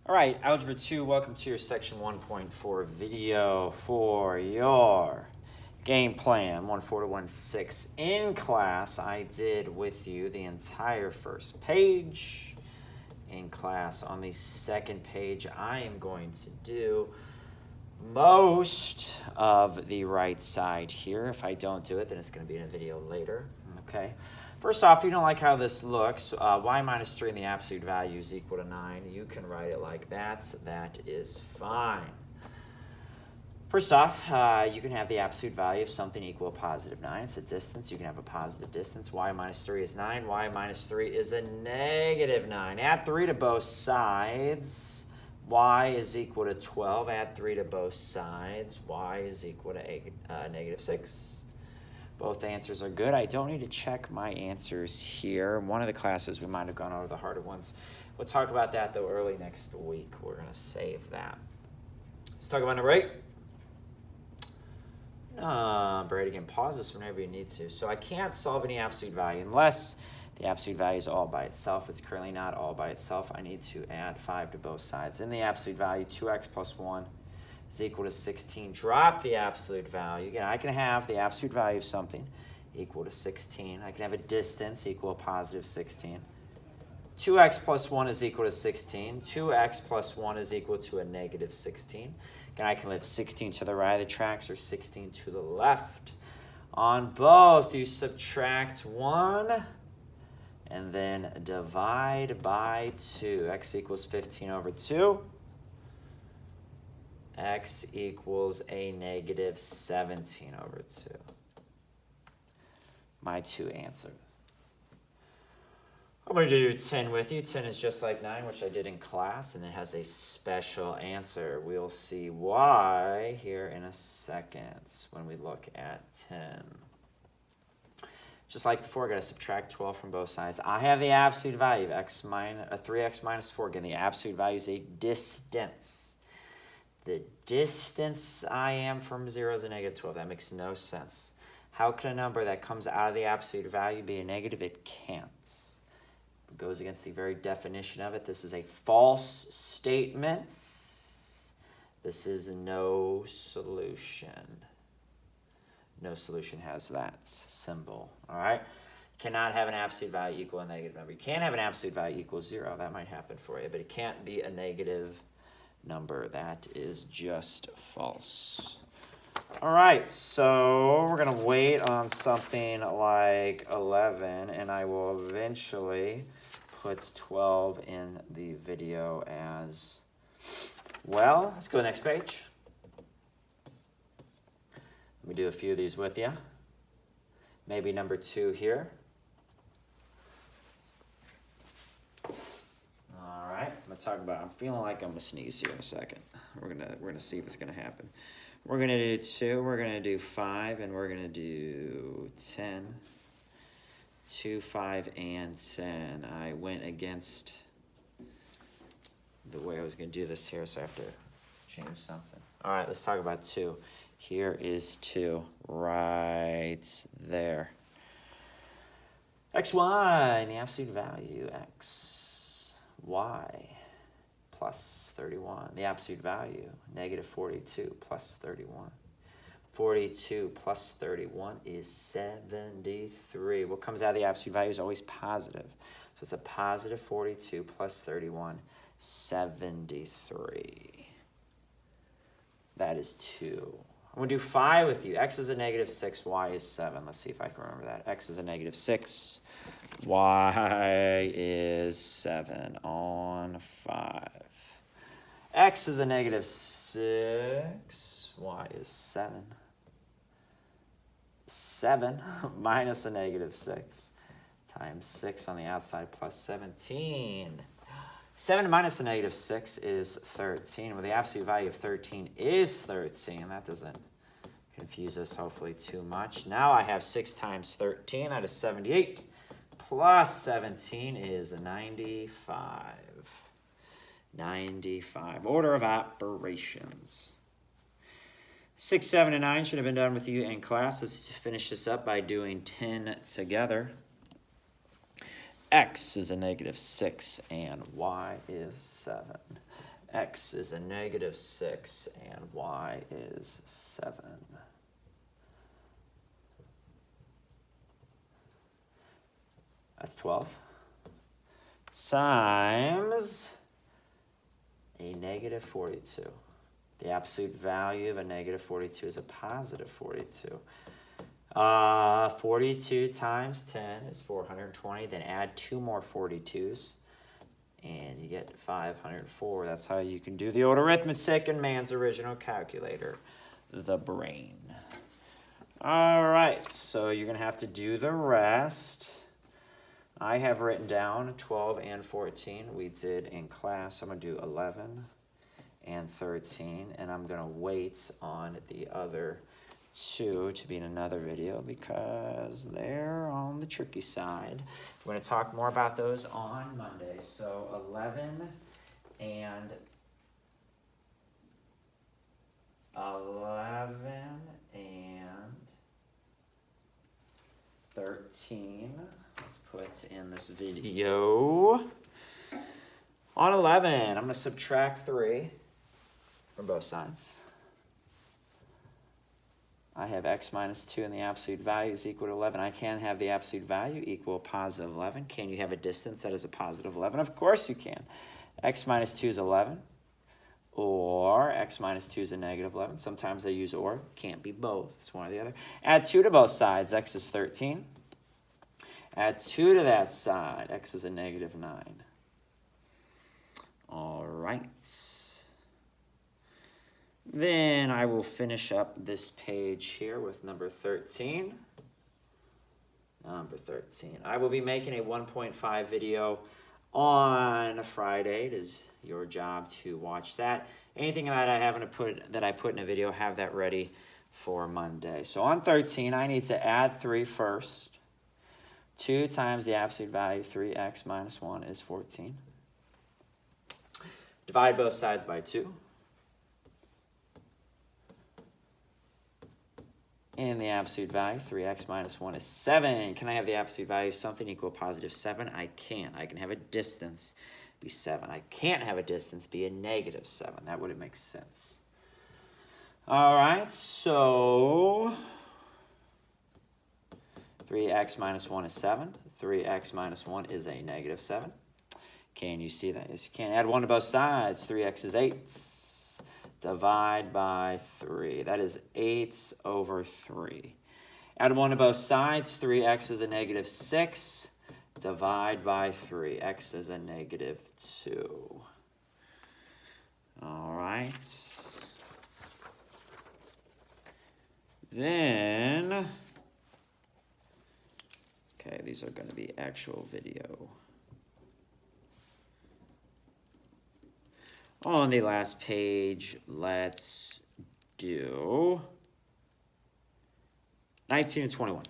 All right, Algebra 2, welcome to your Section 1.4 video for your game plan 1.4 to 1.6. In class, I did with you the entire first page. In class, on the second page, I am going to do most of the right side here. If I don't do it, then it's going to be in a video later, okay? First off, if you don't like how this looks, y minus 3 and the absolute value is equal to 9. You can write it like that. So that is fine. First off, you can have the absolute value of something equal to positive 9. It's a distance. You can have a positive distance. Y minus 3 is 9. Y minus 3 is a negative 9. Add 3 to both sides. Y is equal to 12. Add 3 to both sides. Y is equal to negative 6. Both answers are good. I don't need to check my answers here. One of the classes we might have gone over the harder ones. We'll talk about that, though, early next week. We're going to save that. Let's talk about number 8. Braid again. Pause this whenever you need to. So I can't solve any absolute value unless the absolute value is all by itself. It's currently not all by itself. I need to add 5 to both sides. In the absolute value, 2x plus 1 is equal to 16. Drop the absolute value. Again, I can have the absolute value of something equal to 16. I can have a distance equal to positive 16. 2x plus 1 is equal to 16. 2x plus 1 is equal to a negative 16. Again, I can live 16 to the right of the tracks or 16 to the left. On both, you subtract 1 and then divide by 2. X equals 15 over 2. X equals a negative 17 over 2. My two answers. I'm going to do 10 with you. 10 is just like 9, which I did in class, and it has a special answer. We'll see why here in a second when we look at 10. Just like before, I got to subtract 12 from both sides. I have the absolute value of 3x minus 4. Again, the absolute value is a distance. The distance I am from 0 is a negative 12. That makes no sense. How can a number that comes out of the absolute value be a negative? It can't. It goes against the very definition of it. This is a false statement. This is no solution. No solution has that symbol. All right? Cannot have an absolute value equal a negative number. You can have an absolute value equal 0. That might happen for you, but it can't be a negative number. That is just false. All right, so we're going to wait on something like 11, and I will eventually put 12 in the video as well. Let's go to the next page. Let me do a few of these with you. Maybe number 2 here. I'm gonna talk about. I'm feeling like I'm gonna sneeze here in a second. We're gonna see if it's gonna happen. We're gonna do 2. We're gonna do 5, and we're gonna do 10. 2, 5, and 10. I went against the way I was gonna do this here, so I have to change something. All right, let's talk about 2. Here is 2 right there. X, Y, and the absolute value, X, Y. Plus 31. The absolute value, negative 42 plus 31. 42 plus 31 is 73. What comes out of the absolute value is always positive. So it's a positive 42 plus 31, 73. That is 2. I'm going to do 5 with you. X is a negative 6, Y is 7. Let's see if I can remember that. X is a negative 6, Y is 7 on 5. X is a negative 6, Y is 7. 7 minus a negative 6 times 6 on the outside plus 17. 7 minus a negative 6 is 13. Well, the absolute value of 13 is 13. That doesn't confuse us, hopefully, too much. Now I have 6 times 13. That is 78. Plus 17 is 95. 95. Order of operations. 6, 7, and 9 should have been done with you in class. Let's finish this up by doing 10 together. X is a negative 6 and Y is 7. X is a negative 6 and Y is 7. That's 12 times a negative 42. The absolute value of a negative 42 is a positive 42. 42 times 10 is 420. Then add 2 more 42s, and you get 504. That's how you can do the old arithmetic in man's original calculator, the brain. All right, so you're going to have to do the rest. I have written down 12 and 14 we did in class. I'm going to do 11 and 13, and I'm going to wait on the other 2 to be in another video because they're on the tricky side. We're going to talk more about those on Monday. So 11 and 13. Let's put in this video. On 11, I'm going to subtract 3 from both sides. I have x minus 2 and the absolute value is equal to 11. I can have the absolute value equal positive 11. Can you have a distance that is a positive 11? Of course you can. X minus 2 is 11. Or x minus 2 is a negative 11. Sometimes I use or. Can't be both. It's one or the other. Add 2 to both sides. X is 13. Add 2 to that side. X is a negative 9. All right. Then I will finish up this page here with number 13. Number 13. I will be making a 1.5 video on Friday. It is your job to watch that. Anything that I put in a video, have that ready for Monday. So on 13, I need to add 3 first. 2 times the absolute value, 3x minus 1 is 14. Divide both sides by 2. And the absolute value, 3x minus 1 is 7. Can I have the absolute value of something equal positive 7? I can. I can have a distance be 7. I can't have a distance be a negative 7. That wouldn't make sense. All right, so 3x minus 1 is 7. 3x minus 1 is a negative 7. Can you see that? Yes, you can. Add 1 to both sides. 3x is 8. Divide by 3. That is 8 over 3. Add 1 to both sides. 3x is a negative 6. Divide by 3. X is a negative 2. All right. Then, okay, these are going to be actual video. On the last page, let's do 19 and 21.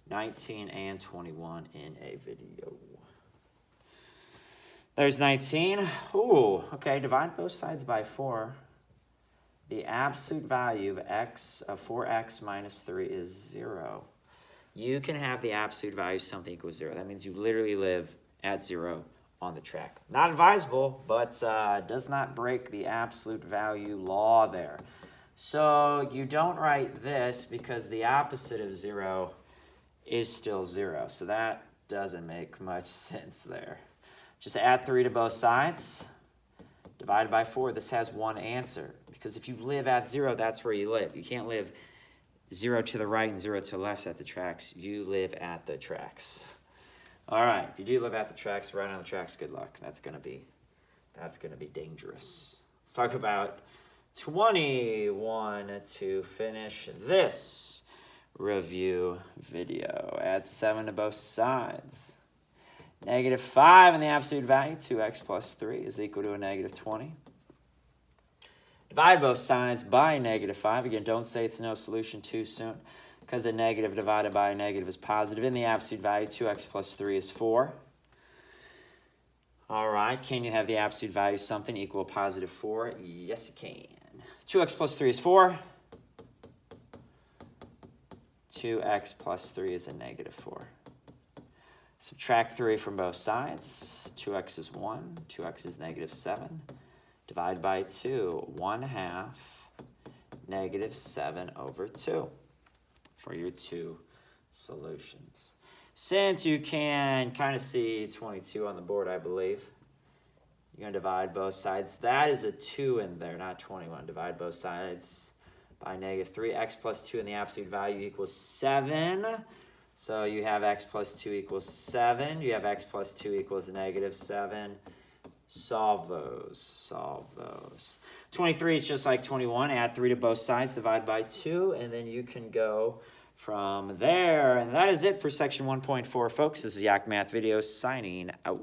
19 and 21 in a video. There's 19. Ooh, okay, divide both sides by 4. The absolute value of x of 4x minus 3 is 0. You can have the absolute value of something equals 0. That means you literally live at 0 on the track. Not advisable, but does not break the absolute value law there. So you don't write this because the opposite of 0 is still 0. So that doesn't make much sense there. Just add 3 to both sides. Divided by 4. This has one answer. Because if you live at 0, that's where you live. You can't live 0 to the right and 0 to the left at the tracks. You live at the tracks. All right, if you do live at the tracks, right on the tracks, good luck. That's gonna be dangerous. Let's talk about 21 to finish this review video. Add 7 to both sides. Negative 5 in the absolute value, 2x plus 3 is equal to a negative 20. Divide both sides by negative 5. Again, don't say it's no solution too soon, because a negative divided by a negative is positive. In the absolute value, 2x plus 3 is 4. All right, can you have the absolute value something equal positive 4? Yes, you can. 2x plus 3 is 4. 2x plus 3 is a negative 4. Subtract 3 from both sides. 2x is 1, 2x is negative 7. Divide by 2, 1/2 negative 7 over 2 for your two solutions. Since you can kind of see 22 on the board, I believe, you're going to divide both sides. That is a 2 in there, not 21. Divide both sides by negative 3. X plus 2 in the absolute value equals 7. So you have x plus 2 equals 7. You have x plus 2 equals negative 7. Solve those. Solve those. 23 is just like 21. Add 3 to both sides. Divide by 2. And then you can go from there. And that is it for section 1.4, folks. This is Yak Math Video signing out.